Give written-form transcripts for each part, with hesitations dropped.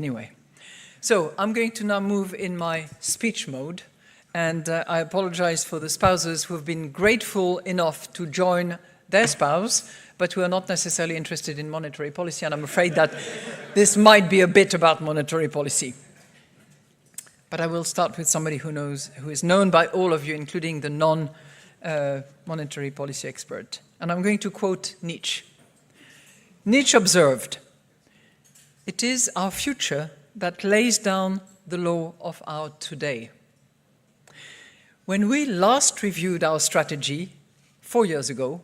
Anyway, so I'm going to now move in my speech mode, and I apologize for the spouses who have been grateful enough to join their spouse, but who are not necessarily interested in monetary policy, and I'm afraid that this might be a bit about monetary policy. But I will start with somebody who is known by all of you, including the non-monetary policy expert. And I'm going to quote Nietzsche. Nietzsche observed, "It is our future that lays down the law of our today." When we last reviewed our strategy 4 years ago,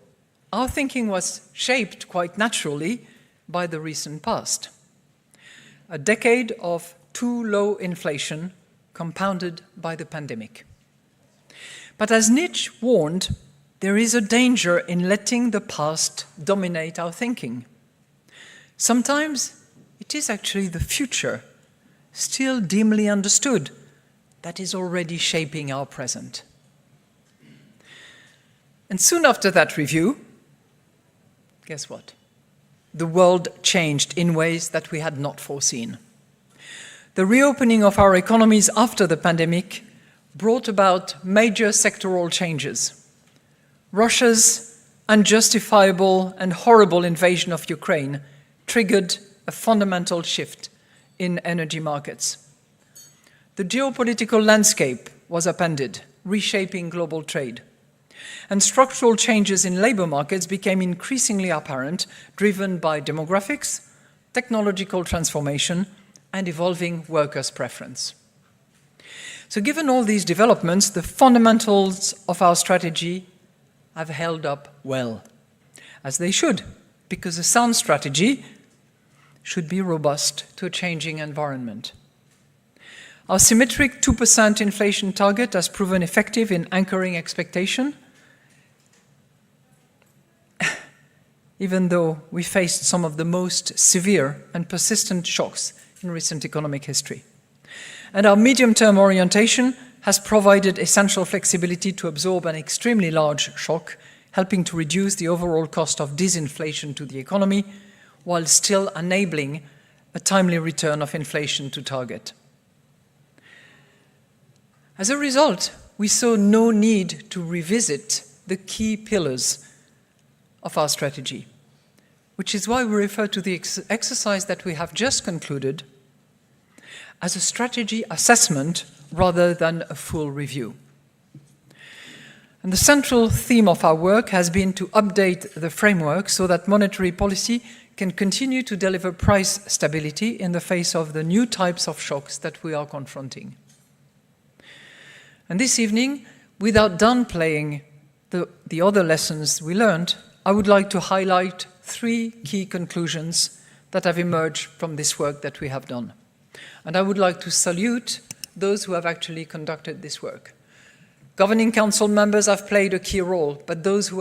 our thinking was shaped quite naturally by the recent past. A decade of too low inflation compounded by the pandemic. But as Nietzsche warned, there is a danger in letting the past dominate our thinking. Sometimes it is actually the future, still dimly understood, that is already shaping our present. And soon after that review, guess what? The world changed in ways that we had not foreseen. The reopening of our economies after the pandemic brought about major sectoral changes. Russia's unjustifiable and horrible invasion of Ukraine triggered a fundamental shift in energy markets. The geopolitical landscape was upended, reshaping global trade. And structural changes in labor markets became increasingly apparent, driven by demographics, technological transformation, and evolving workers' preference. So given all these developments, the fundamentals of our strategy have held up well, as they should, because a sound strategy should be robust to a changing environment. Our symmetric 2% inflation target has proven effective in anchoring expectation, even though we faced some of the most severe and persistent shocks in recent economic history. And our medium-term orientation has provided essential flexibility to absorb an extremely large shock, helping to reduce the overall cost of disinflation to the economy, while still enabling a timely return of inflation to target. As a result, we saw no need to revisit the key pillars of our strategy, which is why we refer to the exercise that we have just concluded as a strategy assessment rather than a full review. And the central theme of our work has been to update the framework so that monetary policy can continue to deliver price stability in the face of the new types of shocks that we are confronting. And this evening, without downplaying the other lessons we learned, I would like to highlight 3 key conclusions that have emerged from this work that we have done. And I would like to salute those who have actually conducted this work. Governing Council members have played a key role, but those who